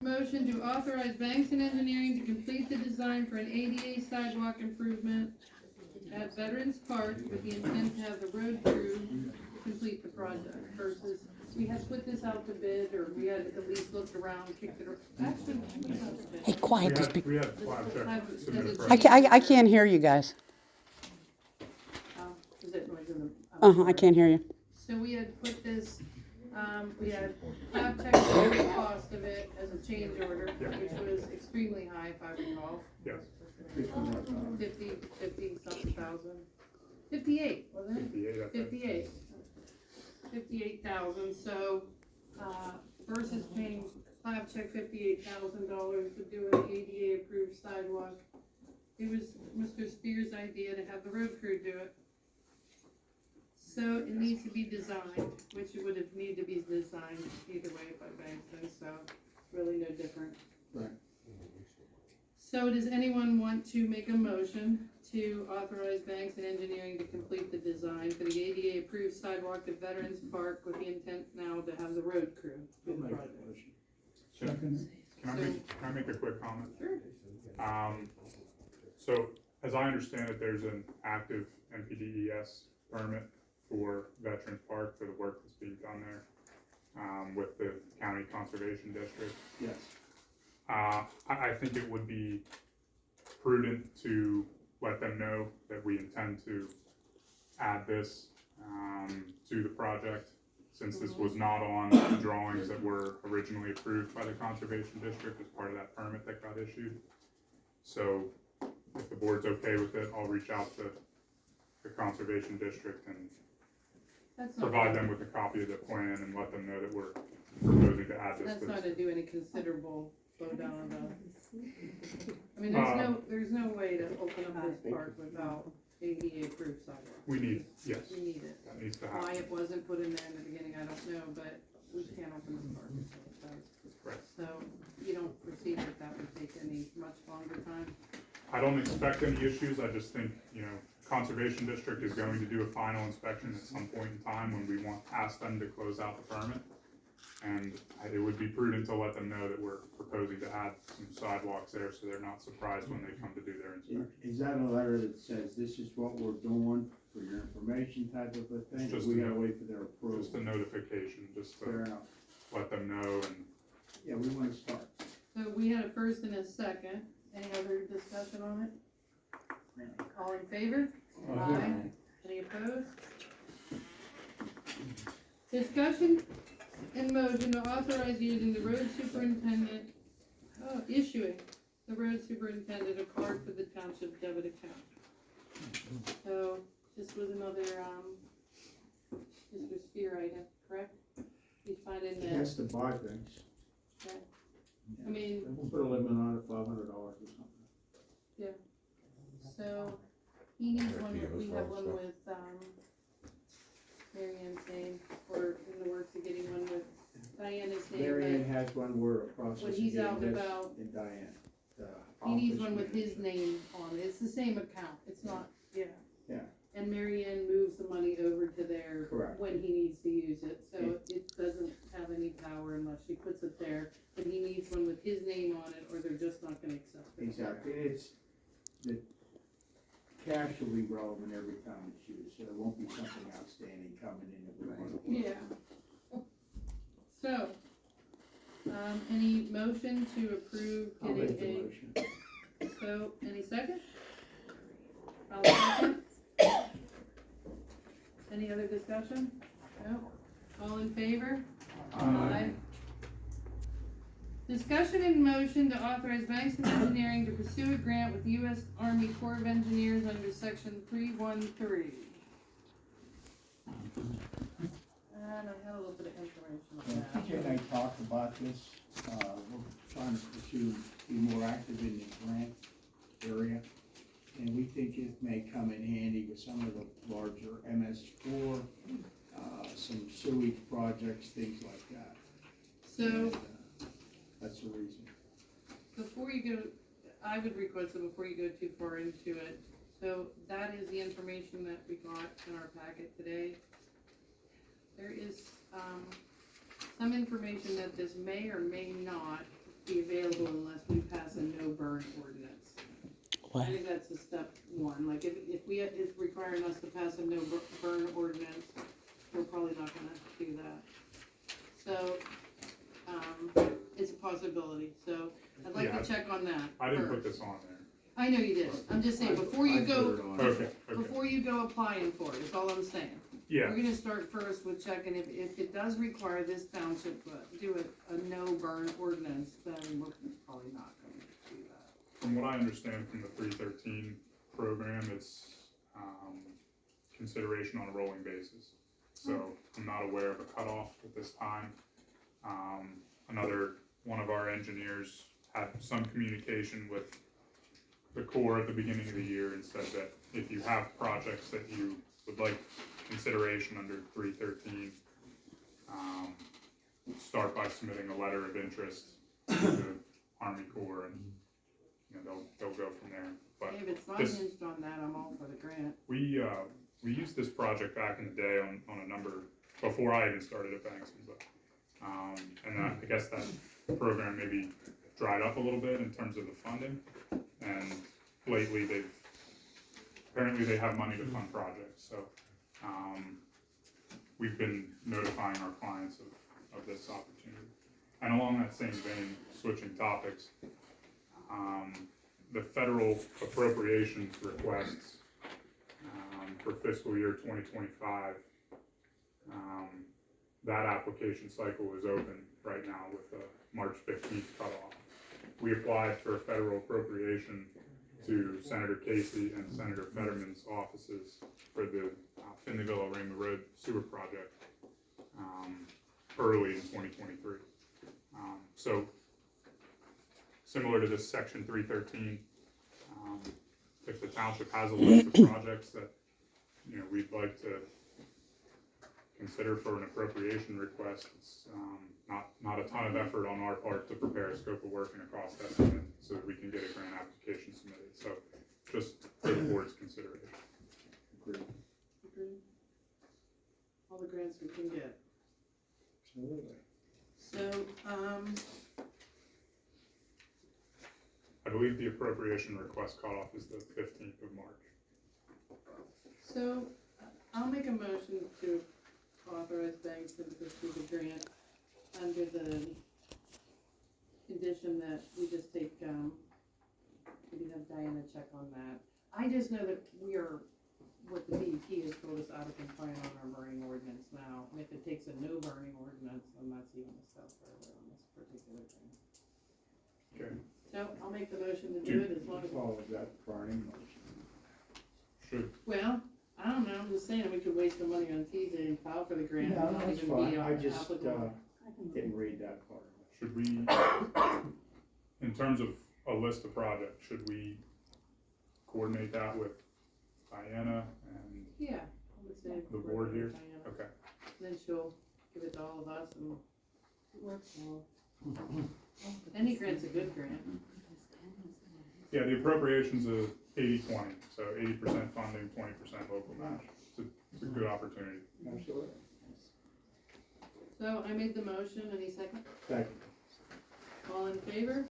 Motion to authorize Banks and Engineering to complete the design for an ADA sidewalk improvement at Veterans Park with the intent to have the road crew complete the project versus we had put this out to bid or we had at least looked around, kicked it around. Actually, we put it out to bid. Hey, quiet, just be. We had five checks submitted for. I can't hear you guys. Is it noise in the? I can't hear you. So we had put this, we had lab checked the cost of it as a change order, Yeah. which was extremely high if I recall. Yes, 50 something thousand. 58, wasn't it? 58, I think. 58. 58,000, so, versus paying lab check $58,000 to do an ADA approved sidewalk. It was Mr. Spear's idea to have the road crew do it. So it needs to be designed, which it would have needed to be designed either way by Bankston, so really no different. Right. So does anyone want to make a motion to authorize Banks and Engineering to complete the design for the ADA approved sidewalk to Veterans Park with the intent now to have the road crew do the project? Can I make a quick comment? Sure. So as I understand it, there's an active NPDES permit for Veterans Park for the work that's being done there, with the County Conservation District. Yes. I think it would be prudent to let them know that we intend to add this, to the project, since this was not on the drawings that were originally approved by the Conservation District as part of that permit that got issued. So if the board's okay with it, I'll reach out to the Conservation District and That's not provide them with a copy of the plan and let them know that we're proposing to add this That's to not this. to do any considerable slowdown of the. I mean, there's no way to open up this park without ADA approved sidewalk. We need, yes, We need it. that needs to Why happen. it wasn't put in there in the beginning, I don't know, but we can't open this park until it does. Right. So you don't foresee that that would take any much longer time? I don't expect any issues, I just think, Conservation District is going to do a final inspection at some point in time when we ask them to close out the permit. And it would be prudent to let them know that we're proposing to add some sidewalks there so they're not surprised when they come to do their inspection. Is that a letter that says this is what we're doing for your information type of a thing? Just We a gotta note. wait for their approval. Just a notification, just Fair to enough. let them know and Yeah, we wanna start. So we had a first and a second. Any other discussion on it? All in favor? Aye. Any opposed? Discussion and motion to authorize using the road superintendent, issuing the road superintendent a card for the township debit account. So this was another, Mr. Spear item, correct? He's finding He that, has to buy things. I mean, We'll put a limit on it, $500 or something. so he needs one, we have one with, Mary Ann's name, or in the works of getting one with Diana's name, Mary Ann but has one, we're in the process what of he's out getting this, about, and Diane. he needs one with his name on it. It's the same account, it's not, yeah. Yeah. And Mary Ann moves the money over to there Correct. when he needs to use it, so it doesn't have any power unless she puts it there. But he needs one with his name on it, or they're just not gonna accept it. Exactly, the cash will be relevant every time it's used, so there won't be something outstanding coming in that we want to. Yeah. So, any motion to approve I'll make the getting motion. so, any second? I'll second. Any other discussion? No? All in favor? Aye. Discussion and motion to authorize Banks and Engineering to pursue a grant with the U.S. Army Corps of Engineers under section 313. And I had a little bit of information on TJ and I talked about this, we're trying to pursue, be more active in the grant area. And we think it may come in handy with some of the larger MS4, some sewage projects, things like that. So, And, that's the reason. before you go, I would request that before you go too far into it, so that is the information that we got in our packet today. There is, some information that this may or may not be available unless we pass a no burn ordinance. I What? think that's a step one, like if requiring us to pass a no burn ordinance, we're probably not gonna do that. So, it's a possibility, so I'd like Yeah, to check on that I didn't put first. this on there. I know you did, I'm just saying, before you I go, put it on. Okay, okay, before you go applying for it, is all I'm saying. yeah, We're gonna start first with checking if it does require this township to do a no burn ordinance, then we're probably not gonna do that. from what I understand from the 313 program, it's, consideration on a rolling basis. So I'm not aware of a cutoff at this time. Another one of our engineers had some communication with the Corps at the beginning of the year and said that if you have projects that you would like consideration under 313, start by submitting a letter of interest to the Army Corps, and you know they'll go from there. But If it's not this- hinged on that, I'm all for the grant. we used this project back in the day on a number before I even started at Bankston, but and I guess that program maybe dried up a little bit in terms of the funding, and lately apparently they have money to fund projects, so we've been notifying our clients of this opportunity. And along that same vein, switching topics, the federal appropriations requests for fiscal year 2025, that application cycle is open right now with a March 15th cutoff. We applied for a federal appropriation to Senator Casey and Senator Fetterman's offices for the Finleyville-Arima Road sewer project early in 2023. So similar to this section 313, if the township has a list of projects that we'd like to consider for an appropriation request, it's not a ton of effort on our part to prepare a scope of work and a cost estimate so that we can get a grant application submitted. So just for the board's consideration. Agreed. Agreed. All the grants we can get. Absolutely. So, I believe the appropriation request cutoff is the 15th of March. so I'll make a motion to authorize banks to pursue the grant under the condition that we just take, we can have Diana check on that. I just know that we are, what the DEP has told us, out of compliance on our burning ordinance now. And if it takes a no burning ordinance, then that's even a step further on this particular thing. Okay. So I'll make the motion to do it as long as, Follow that burning motion. Should, well, I don't know, I'm just saying, we could waste the money on TJ and file for the grant and No, not that's even be fine. I just, applicable. didn't read that part. should we, in terms of a list of projects, should we coordinate that with Diana and Yeah, I would say. the board here? Diana. Okay. Then she'll give it to all of us and it works well. Any grant's a good grant. Yeah, the appropriation's a 80-20, so 80% funding, 20% local match. It's a good opportunity. Absolutely. So I made the motion, any second? Second. All in favor?